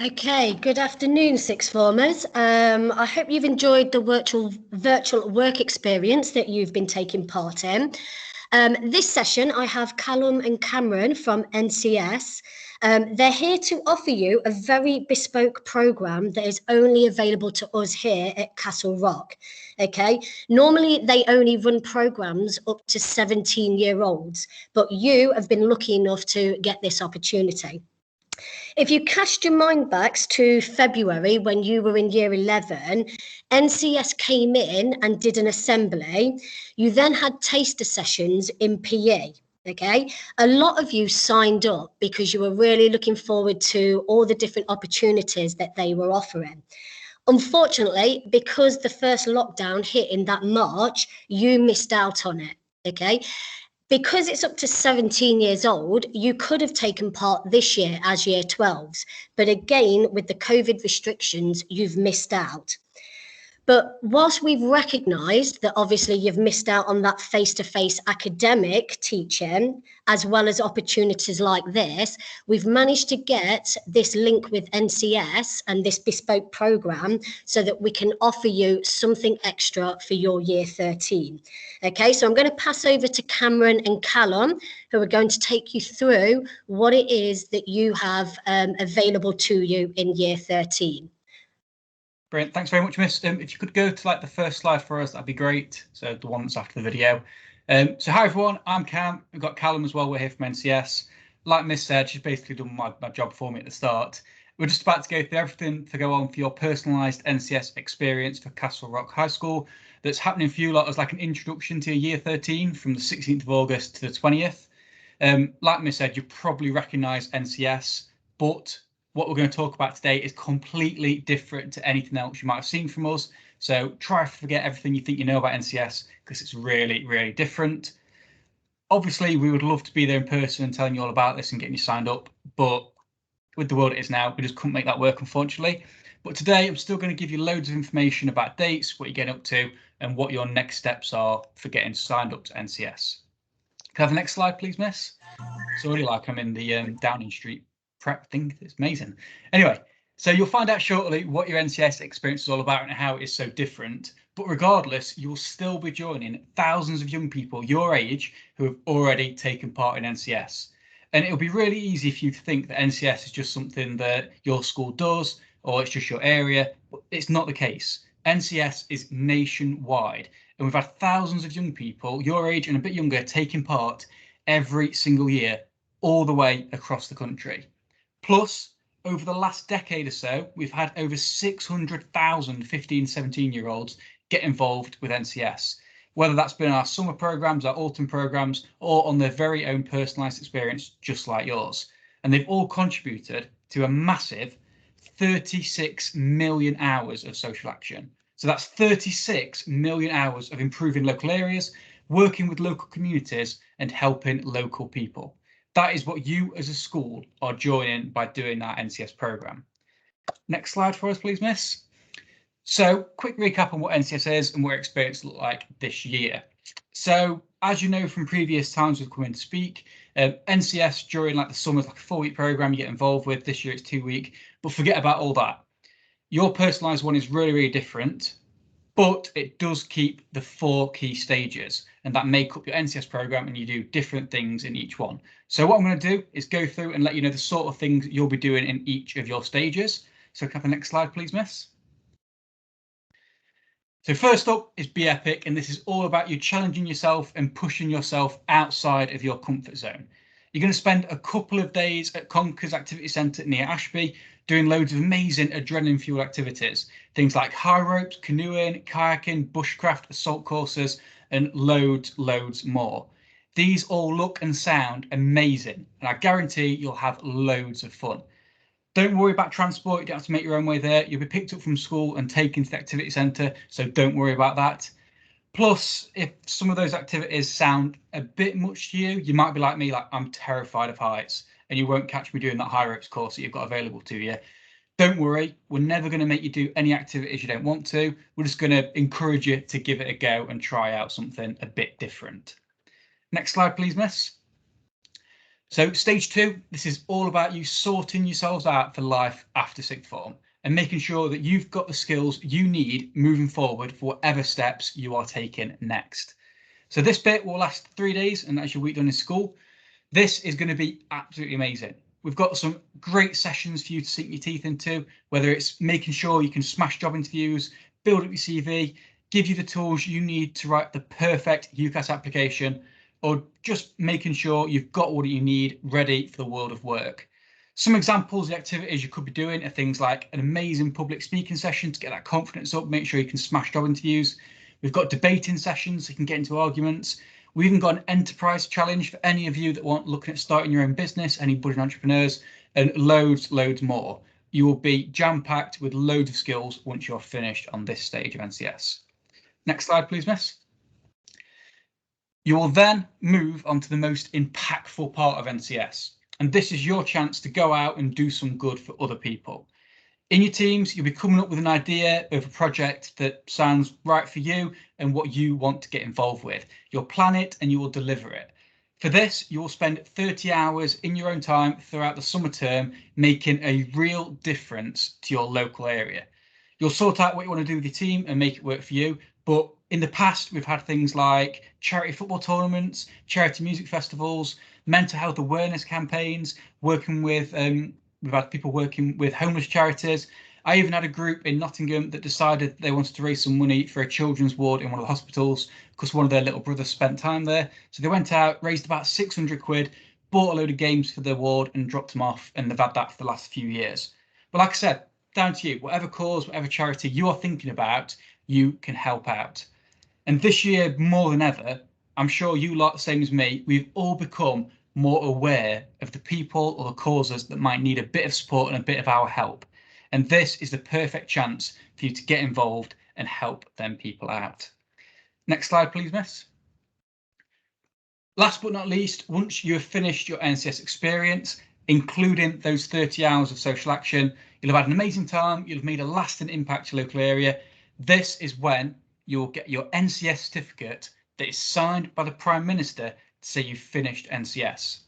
Okay, good afternoon, sixth formers. I hope you've enjoyed the virtual work experience that you've been taking part in. This session, I have Callum and Cameron from NCS. They're here to offer you a very bespoke programme that is only available to us here at Castle Rock. Okay, normally they only run programmes up to 17-year-olds, but you have been lucky enough to get this opportunity. If you cast your mind back to February when you were in year 11, NCS came in and did an assembly. You then had taster sessions in PE. Okay, a lot of you signed up because you were really looking forward to all the different opportunities that they were offering. Unfortunately, because the first lockdown hit in that March, you missed out on it. Okay, because it's up to 17 years old, you could have taken part this year as year 12s. But again, with the COVID restrictions, you've missed out. But whilst we've recognised that obviously you've missed out on that face-to-face academic teaching, as well as opportunities like this, we've managed to get this link with NCS and this bespoke programme so that we can offer you something extra for your year 13. Okay, so I'm going to pass over to Cameron and Callum, who are going to take you through what it is that you have available to you in year 13. Brilliant. Thanks very much, Miss. If you could go to the first slide for us, that'd be great. So the one that's after the video. So hi everyone, I'm Cam. We've got Callum as well. We're here from NCS. Like Miss said, she's basically done my job for me at the start. We're just about to go through everything to go on for your personalised NCS experience for Castle Rock High School. That's happening for you lot as like an introduction to year 13 from the 16th of August to the 20th. Like Miss said, you probably recognise NCS, but what we're going to talk about today is completely different to anything else you might have seen from us. So try to forget everything you think you know about NCS because it's really, really different. Obviously, we would love to be there in person and telling you all about this and getting you signed up. But with the world it is now, we just couldn't make that work, unfortunately. But today, I'm still going to give you loads of information about dates, what you're getting up to, and what your next steps are for getting signed up to NCS. Can I have the next slide, please, Miss? It's already like I'm in the Downing Street prep thing. It's amazing. Anyway, so you'll find out shortly what your NCS experience is all about and how it is so different. But regardless, you'll still be joining thousands of young people your age who have already taken part in NCS. And it'll be really easy for you to think that NCS is just something that your school does or it's just your area. But it's not the case. NCS is nationwide. And we've had thousands of young people your age and a bit younger taking part every single year, all the way across the country. Plus, over the last decade or so, we've had over 600,000 15, 17-year-olds get involved with NCS, whether that's been our summer programmes, our autumn programmes, or on their very own personalised experience, just like yours. And they've all contributed to a massive 36 million hours of social action. So that's 36 million hours of improving local areas, working with local communities, and helping local people. That is what you as a school are joining by doing that NCS programme. Next slide for us, please, Miss. So quick recap on what NCS is and what experience looked like this year. So as you know from previous times we've come in to speak, NCS during the summer is like a 4-week programme you get involved with. This year it's 2-week, but forget about all that. Your personalised one is really, really different, but it does keep the 4 key stages and that make up your NCS programme, and you do different things in each one. So what I'm going to do is go through and let you know the sort of things you'll be doing in each of your stages. So can I have the next slide, please, Miss? So first up is Be Epic, and this is all about you challenging yourself and pushing yourself outside of your comfort zone. You're going to spend a couple of days at Conkers Activity Centre near Ashby doing loads of amazing adrenaline-fueled activities. Things like high ropes, canoeing, kayaking, bushcraft, assault courses, and loads more. These all look and sound amazing, and I guarantee you'll have loads of fun. Don't worry about transport. You don't have to make your own way there. You'll be picked up from school and taken to the activity centre, so don't worry about that. Plus, if some of those activities sound a bit much to you, you might be like me, I'm terrified of heights, and you won't catch me doing that high ropes course that you've got available to you. Don't worry, we're never going to make you do any activities you don't want to. We're just going to encourage you to give it a go and try out something a bit different. Next slide, please, Miss. So stage 2, this is all about you sorting yourselves out for life after sixth form and making sure that you've got the skills you need moving forward for whatever steps you are taking next. So this bit will last 3 days, and that's your week done in school. This is going to be absolutely amazing. We've got some great sessions for you to sink your teeth into, whether it's making sure you can smash job interviews, build up your CV, give you the tools you need to write the perfect UCAS application, or just making sure you've got what you need ready for the world of work. Some examples of activities you could be doing are things like an amazing public speaking session to get that confidence up, make sure you can smash job interviews. We've got debating sessions so you can get into arguments. We've even got an enterprise challenge for any of you that want looking at starting your own business, any budding entrepreneurs, and loads more. You will be jam-packed with loads of skills once you're finished on this stage of NCS. Next slide, please, miss. You will then move on to the most impactful part of NCS. And this is your chance to go out and do some good for other people. In your teams, you'll be coming up with an idea of a project that sounds right for you and what you want to get involved with. You'll plan it and you will deliver it. For this, you will spend 30 hours in your own time throughout the summer term, making a real difference to your local area. You'll sort out what you want to do with your team and make it work for you. But in the past, we've had things like charity football tournaments, charity music festivals, mental health awareness campaigns, working with we've had people working with homeless charities. I even had a group in Nottingham that decided they wanted to raise some money for a children's ward in one of the hospitals because one of their little brothers spent time there. So they went out, raised about 600 quid, bought a load of games for their ward and dropped them off. And they've had that for the last few years. But like I said, down to you, whatever cause, whatever charity you are thinking about, you can help out. And this year, more than ever, I'm sure you lot, the same as me, we've all become more aware of the people or the causes that might need a bit of support and a bit of our help. And this is the perfect chance for you to get involved and help them people out. Next slide, please, miss. Last but not least, once you have finished your NCS experience, including those 30 hours of social action, you'll have had an amazing time, you'll have made a lasting impact to your local area. This is when you'll get your NCS certificate that is signed by the Prime Minister to say you've finished NCS.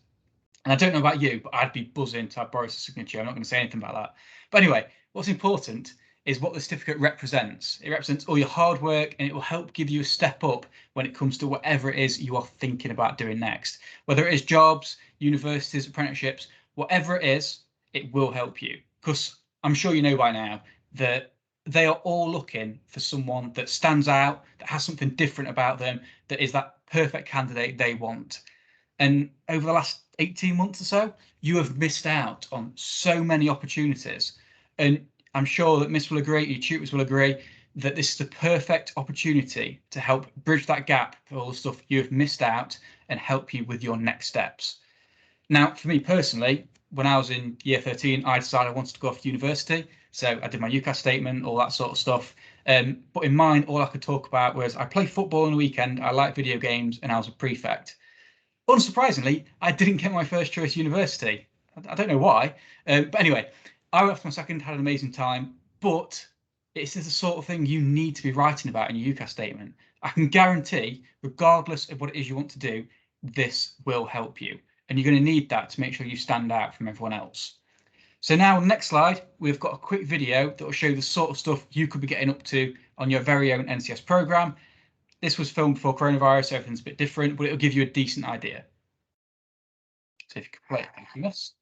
And I don't know about you, but I'd be buzzing to have Boris' signature. I'm not going to say anything about that. But anyway, what's important is what the certificate represents. It represents all your hard work and it will help give you a step up when it comes to whatever it is you are thinking about doing next. Whether it is jobs, universities, apprenticeships, whatever it is, it will help you. Because I'm sure you know by now that they are all looking for someone that stands out, that has something different about them, that is that perfect candidate they want. And over the last 18 months or so, you have missed out on so many opportunities. And I'm sure that Miss will agree, your tutors will agree, that this is the perfect opportunity to help bridge that gap for all the stuff you have missed out and help you with your next steps. Now, for me personally, when I was in year 13, I decided I wanted to go off to university. So I did my UCAS statement, all that sort of stuff. But in mine, all I could talk about was I play football on the weekend, I like video games, and I was a prefect. Unsurprisingly, I didn't get my first choice university. I don't know why. But anyway, I went for my second, had an amazing time. But it's the sort of thing you need to be writing about in your UCAS statement. I can guarantee, regardless of what it is you want to do, this will help you. And you're going to need that to make sure you stand out from everyone else. So now, next slide, we've got a quick video that will show you the sort of stuff you could be getting up to on your very own NCS programme. This was filmed before coronavirus, so everything's a bit different, but it'll give you a decent idea. So if you could play it, thank you, miss.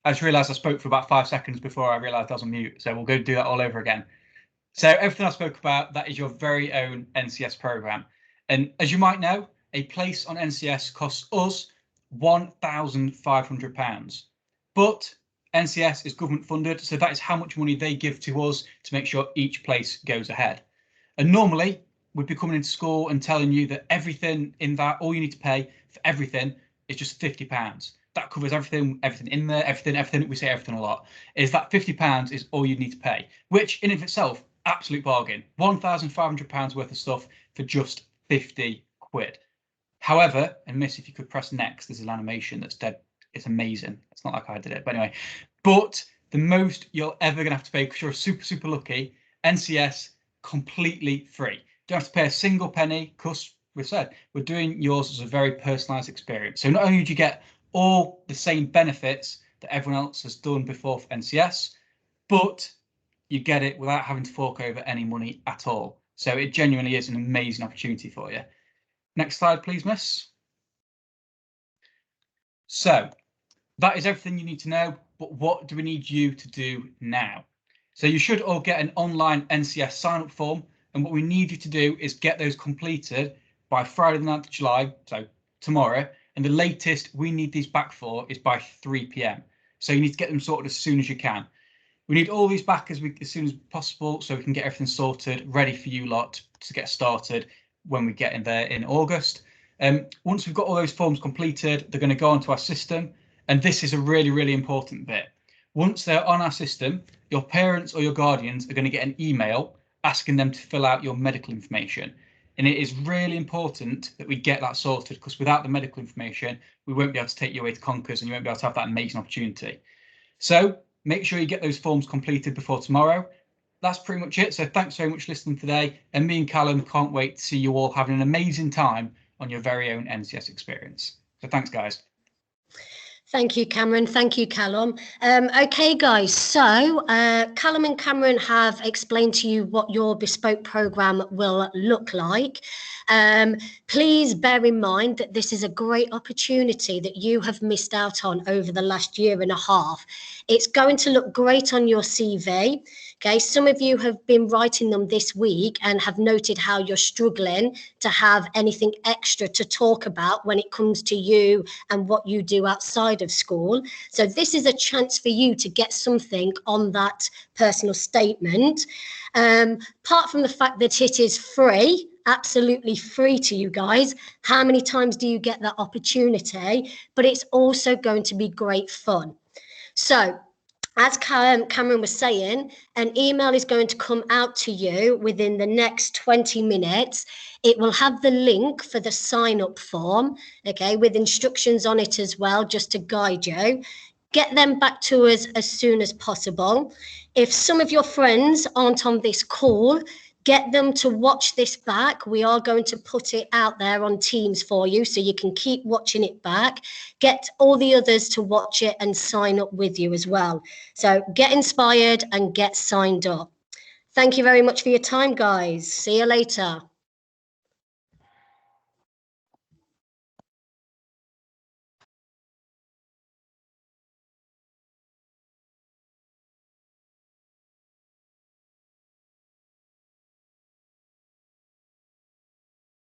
I just realised I spoke for about 5 seconds before I realised I was on mute. So we'll go do that all over again. So everything I spoke about, that is your very own NCS programme. And as you might know, a place on NCS costs us £1,500. But NCS is government funded, so that is how much money they give to us to make sure each place goes ahead. And normally, we'd be coming into school and telling you that everything in that, all you need to pay for everything is just £50. That covers everything in there, everything. We say everything a lot. Is that £50 is all you need to pay, which in of itself, absolute bargain. £1,500 worth of stuff for just 50 quid. However, and Miss, if you could press next, there's an animation that's dead. It's amazing. It's not like I did it, but anyway. But the most you're ever gonna have to pay, because you're super lucky, NCS completely free. Don't have to pay a single penny, because we've said we're doing yours as a very personalised experience. So not only do you get all the same benefits that everyone else has done before for NCS, but you get it without having to fork over any money at all. So it genuinely is an amazing opportunity for you. Next slide, please, Miss. So that is everything you need to know, but what do we need you to do now? So you should all get an online NCS sign-up form, and what we need you to do is get those completed by Friday the 9th of July, so tomorrow, and the latest we need these back for is by 3 p.m. So you need to get them sorted as soon as you can. We need all these back as soon as possible so we can get everything sorted, ready for you lot to get started when we get in there in August. Once we've got all those forms completed, they're going to go onto our system. And this is a really important bit. Once they're on our system, your parents or your guardians are going to get an email asking them to fill out your medical information. And it is really important that we get that sorted, because without the medical information, we won't be able to take you away to Conkers and you won't be able to have that amazing opportunity. So make sure you get those forms completed before tomorrow. That's pretty much it. So thanks very much for listening today. And me and Callum can't wait to see you all having an amazing time on your very own NCS experience. So thanks, guys. Thank you, Cameron. Thank you, Callum. Okay, guys, so Callum and Cameron have explained to you what your bespoke programme will look like. Please bear in mind that this is a great opportunity that you have missed out on over the last year and a half. It's going to look great on your CV. Okay, some of you have been writing them this week and have noted how you're struggling to have anything extra to talk about when it comes to you and what you do outside of school. So this is a chance for you to get something on that personal statement. Apart from the fact that it is free, absolutely free to you guys. How many times do you get that opportunity? But it's also going to be great fun. So as Cameron was saying, an email is going to come out to you within the next 20 minutes. It will have the link for the sign-up form, okay, with instructions on it as well, just to guide you. Get them back to us as soon as possible. If some of your friends aren't on this call, get them to watch this back. We are going to put it out there on Teams for you, so you can keep watching it back. Get all the others to watch it and sign up with you as well. So get inspired and get signed up. Thank you very much for your time, guys. See you later.